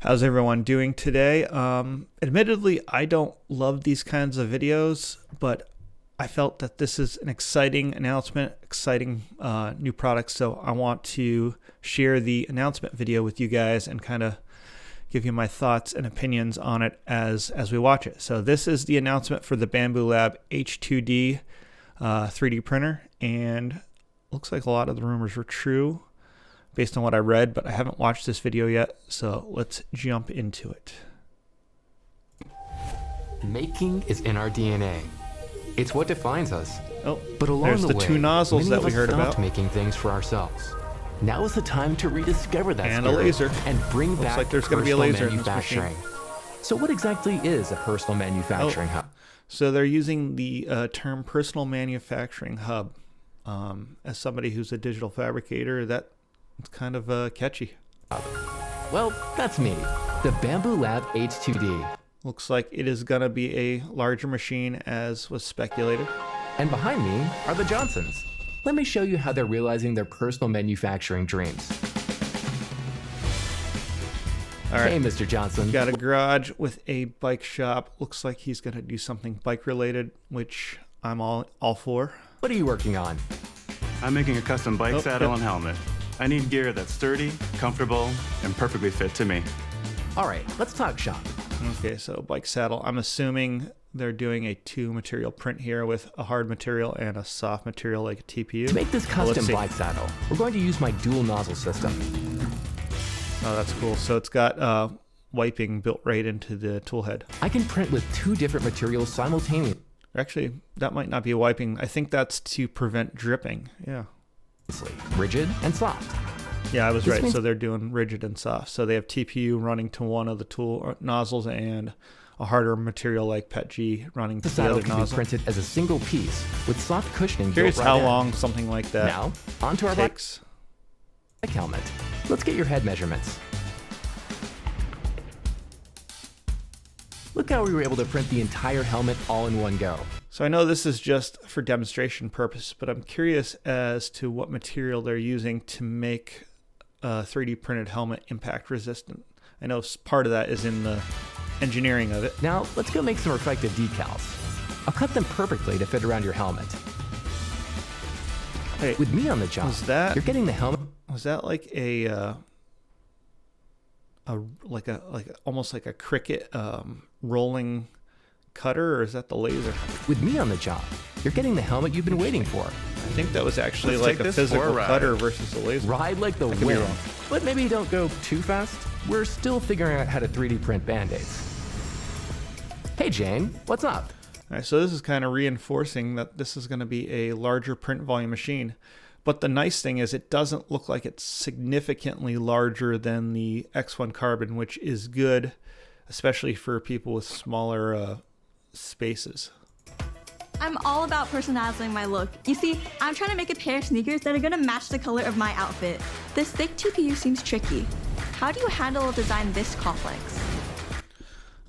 How's everyone doing today? Admittedly, I don't love these kinds of videos, but I felt that this is an exciting announcement, exciting new product, so I want to share the announcement video with you guys and kind of give you my thoughts and opinions on it as we watch it. So this is the announcement for the Bambu Lab H2D 3D printer, and looks like a lot of the rumors were true based on what I read, but I haven't watched this video yet, so let's jump into it. Making is in our DNA. It's what defines us. Oh, but along there's the way, two nozzles that we heard stopped about. Making things for ourselves. Now is the time to rediscover that And a spirit laser. and bring Looks back like there's going to be a laser in this machine. manufacturing. So what exactly is a personal manufacturing hub? So they're using the term personal manufacturing hub. As somebody who's a digital fabricator, that's kind of catchy. Well, that's me, the Bambu Lab H2D. Looks like it is going to be a larger machine as was speculated. And behind me are the Johnsons. Let me show you how they're realizing their personal manufacturing dreams. All right. Hey, Mr. Johnson. Got a garage with a bike shop. Looks like he's going to do something bike related, which I'm all for. What are you working on? I'm making a custom bike saddle and helmet. I need gear that's sturdy, comfortable, and perfectly fit to me. All right, let's talk shop. Okay, so bike saddle. I'm assuming they're doing a two material print here with a hard material and a soft material like a TPU. To make this Well, let's custom see. bike saddle, we're going to use my dual nozzle system. Oh, that's cool. So it's got wiping built right into the tool head. I can print with two different materials simultaneously. Actually, that might not be wiping. I think that's to prevent dripping. Yeah. Rigid and soft. Yeah, I was This right. means- So they're doing rigid and soft. So they have TPU running to one of the tool nozzles and a harder material like PETG running The to the saddle other can be nozzle. printed as a single piece with soft cushioning Curious built right how in. long something like that Now, onto our bike takes. helmet. Let's get your head measurements. Look how we were able to print the entire helmet all in one go. So I know this is just for demonstration purpose, but I'm curious as to what material they're using to make a 3D printed helmet impact resistant. I know part of that is in the engineering of it. Now, let's go make some reflective decals. I'll cut them perfectly to fit around your helmet. Hey, With me on the job, was that- you're getting the helmet was that like almost like a Cricut rolling cutter, or is that the laser? With me on the job, you're getting the helmet you've been waiting for. I think that was actually Let's like take a this for a physical ride. cutter versus a laser. Ride like the could be wind. wrong. But maybe don't go too fast. We're still figuring out how to 3D print Band-Aids. Hey Jane, what's up? All right, so this is kind of reinforcing that this is going to be a larger print volume machine. But the nice thing is it doesn't look like it's significantly larger than the X1 Carbon, which is good, especially for people with smaller spaces. I'm all about personalizing my look. You see, I'm trying to make a pair of sneakers that are gonna match the color of my outfit. This thick TPU seems tricky. How do you handle a design this complex?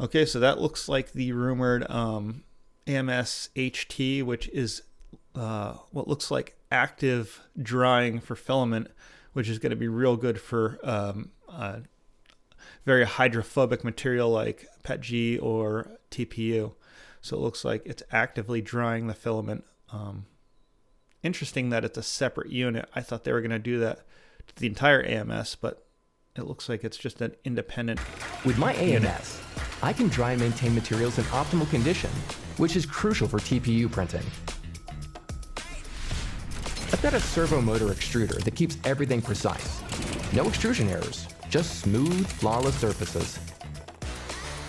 Okay, so that looks like the rumored AMS HT, which is what looks like active drying for filament, which is going to be real good for very hydrophobic material like PETG or TPU. So it looks like it's actively drying the filament. Interesting that it's a separate unit. I thought they were going to do that to the entire AMS, but it looks like it's just an independent. With my AMS, I can dry and maintain materials in optimal condition, which is crucial for TPU printing. I've got a servo motor extruder that keeps everything precise. No extrusion errors, just smooth, flawless surfaces.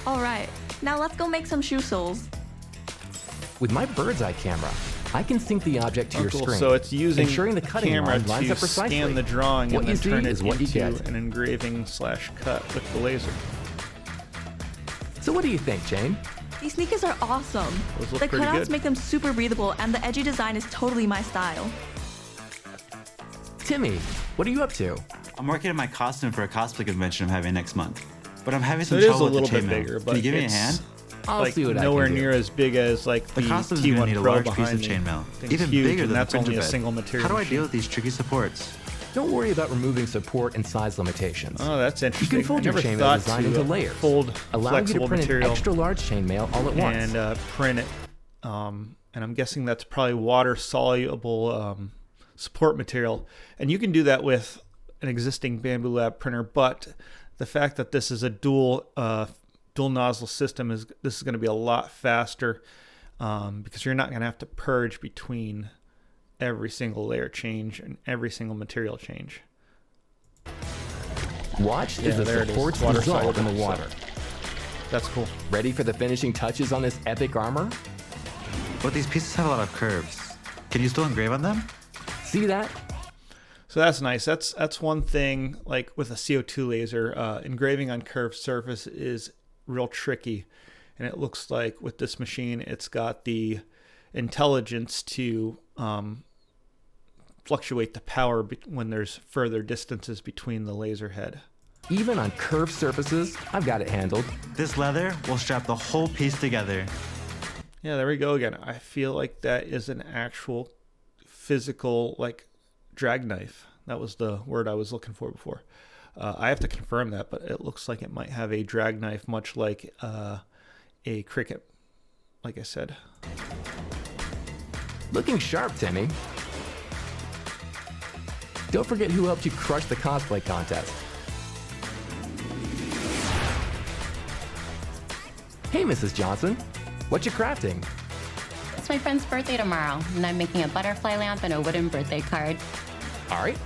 All right, now let's go make some shoe soles. With my bird's eye camera, I can sync the object to your Cool. screen, So it's using ensuring the the cutting camera line lines to up precisely. scan the drawing What and you then see turn it is what you into get. an engraving/cut with the laser. So what do you think, Jane? These sneakers are awesome. Those look The pretty cutouts good. make them super breathable, and the edgy design is totally my style. Timmy, what are you up to? I'm working on my costume for a cosplay convention I'm having next month. But I'm having So some it is a trouble with little the bit chainmail. bigger, Can but you give me a it's hand? I'll like see what nowhere I can do. near as big as like The the costume's gonna T1 need a Pro large piece behind of me. chainmail. Thing's Even huge, bigger and than that's the printer only a bed. single material How do I machine. deal with these tricky supports? Don't worry about removing support and size limitations. Oh, that's You interesting. can fold I your never chainmail thought design to into layers, fold allowing you to flexible print an material extra large chainmail all at once. and print it. And I'm guessing that's probably water soluble support material. And you can do that with an existing Bambu Lab printer, but the fact that this is a dual nozzle system is going to be a lot faster because you're not going to have to purge between every single layer change and every single material change. Watch Yeah, as the there it is. supports Water dissolve in the soluble, water. That's cool. Ready for the finishing touches on this epic armor? But these pieces have a lot of curves. Can you still engrave on them? See that? So that's nice. That's one thing, like with a CO2 laser, engraving on curved surface is real tricky. And it looks like with this machine, it's got the intelligence to fluctuate the power when there's further distances between the laser head. Even on curved surfaces, I've got it handled. This leather will strap the whole piece together. Yeah, there we go again. I feel like that is an actual physical, like, drag knife. That was the word I was looking for before. I have to confirm that, but it looks like it might have a drag knife, much like a Cricut, like I said. Looking sharp, Timmy. Don't forget who helped you crush the cosplay contest. Hey, Mrs. Johnson. What you crafting? It's my friend's birthday tomorrow, and I'm making a butterfly lamp and a wooden birthday card. All right,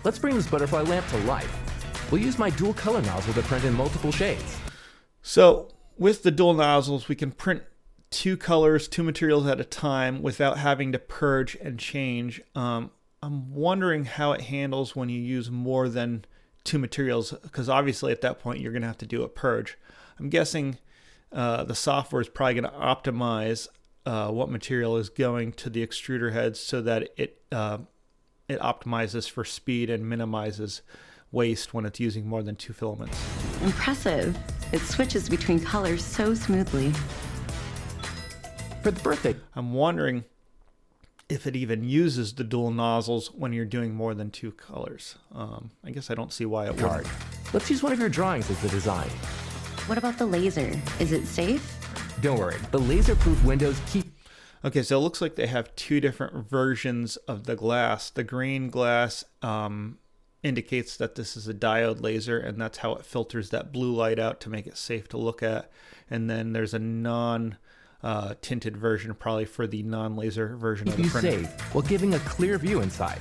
let's bring this butterfly lamp to life. We'll use my dual color nozzle to print in multiple shades. So with the dual nozzles, we can print two colors, two materials at a time without having to purge and change. I'm wondering how it handles when you use more than two materials, because obviously at that point you're going to have to do a purge. I'm guessing the software is probably going to optimize what material is going to the extruder heads so that it optimizes for speed and minimizes waste when it's using more than two filaments. Impressive. It switches between colors so smoothly. For the birthday, I'm wondering if it even uses the dual nozzles when you're doing more than two colors. I guess I don't see why it card. would. Let's use one of your drawings as the design. What about the laser? Is it safe? Don't worry, the laser-proof windows keep... Okay, so it looks like they have two different versions of the glass. The green glass indicates that this is a diode laser, and that's how it filters that blue light out to make it safe to look at. And then there's a non-tinted version, probably for the non-laser version of the you printer. safe while giving a clear view inside.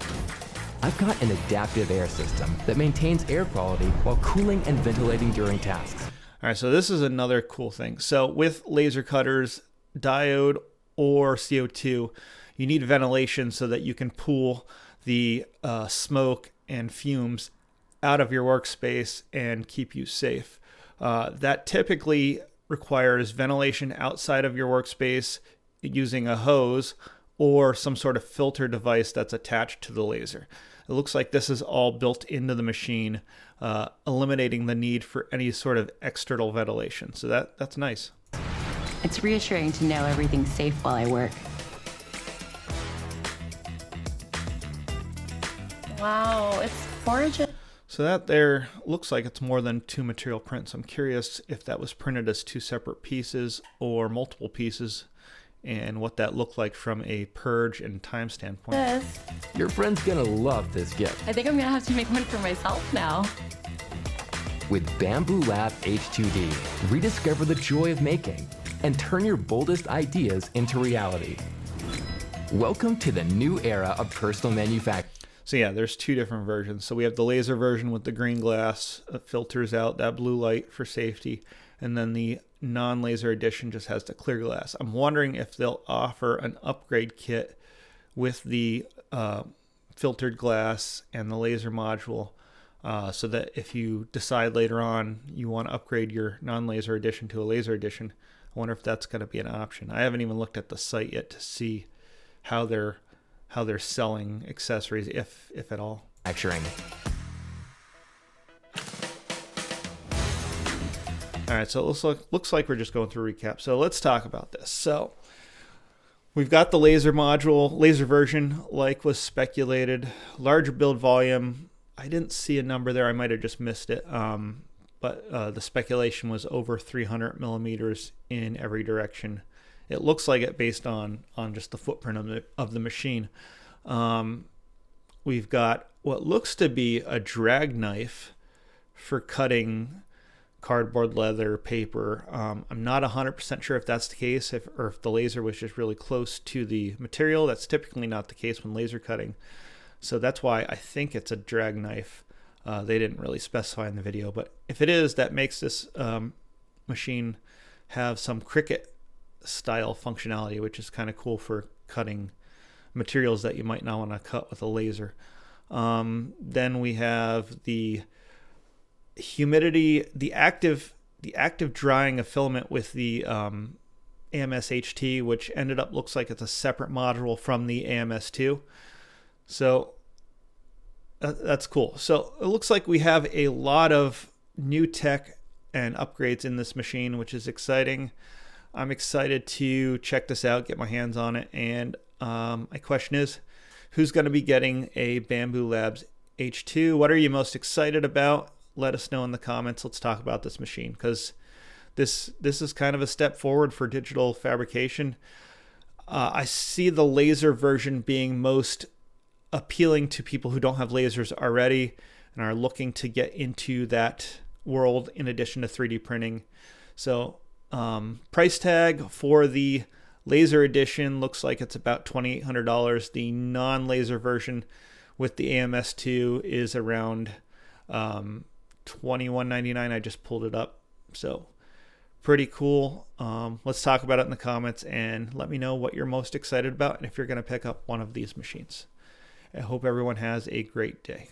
I've got an adaptive air system that maintains air quality while cooling and ventilating during tasks. All right, so this is another cool thing. So with laser cutters, diode or CO2, you need ventilation so that you can pull the smoke and fumes out of your workspace and keep you safe. That typically requires ventilation outside of your workspace using a hose or some sort of filter device that's attached to the laser. It looks like this is all built into the machine, eliminating the need for any sort of external ventilation. So that's nice. It's reassuring to know everything's safe while I work. Wow, it's gorgeous. So that there looks like it's more than two material prints. I'm curious if that was printed as two separate pieces or multiple pieces, and what that looked like from a purge and time standpoint. This. Your friend's gonna love this gift. I think I'm gonna have to make one for myself now. With Bambu Lab H2D, rediscover the joy of making and turn your boldest ideas into reality. Welcome to the new era of personal manufacturing. So yeah, there's two different versions. So we have the laser version with the green glass, filters out that blue light for safety, and then the non-laser edition just has the clear glass. I'm wondering if they'll offer an upgrade kit with the filtered glass and the laser module, so that if you decide later on you want to upgrade your non-laser edition to a laser edition, I wonder if that's going to be an option. I haven't even looked at the site yet to see how they're selling accessories, if at all. Actually. All right, so it looks like we're just going through a recap. So let's talk about this. So we've got the laser module, laser version, like was speculated, larger build volume, I didn't see a number there. I might have just missed it. But the speculation was over 300 millimeters in every direction. It looks like it based on just the footprint of the machine. We've got what looks to be a drag knife for cutting cardboard, leather, paper. I'm not 100% sure if that's the case, or if the laser was just really close to the material. That's typically not the case when laser cutting. So that's why I think it's a drag knife. They didn't really specify in the video, but if it is, that makes this machine have some Cricut style functionality, which is kind of cool for cutting materials that you might not want to cut with a laser. Then we have the humidity, the active drying of filament with the AMS HT, which ended up looks like it's a separate module from the AMS2. So that's cool. So it looks like we have a lot of new tech and upgrades in this machine, which is exciting. I'm excited to check this out, get my hands on it. And my question is, who's going to be getting a Bambu Labs H2? What are you most excited about? Let us know in the comments. Let's talk about this machine, because this is kind of a step forward for digital fabrication. I see the laser version being most appealing to people who don't have lasers already and are looking to get into that world in addition to 3D printing. So price tag for the laser edition looks like it's about $2,800. The non-laser version with the AMS2 is around $21.99. I just pulled it up. So pretty cool. Let's talk about it in the comments and let me know what you're most excited about and if you're going to pick up one of these machines. I hope everyone has a great day.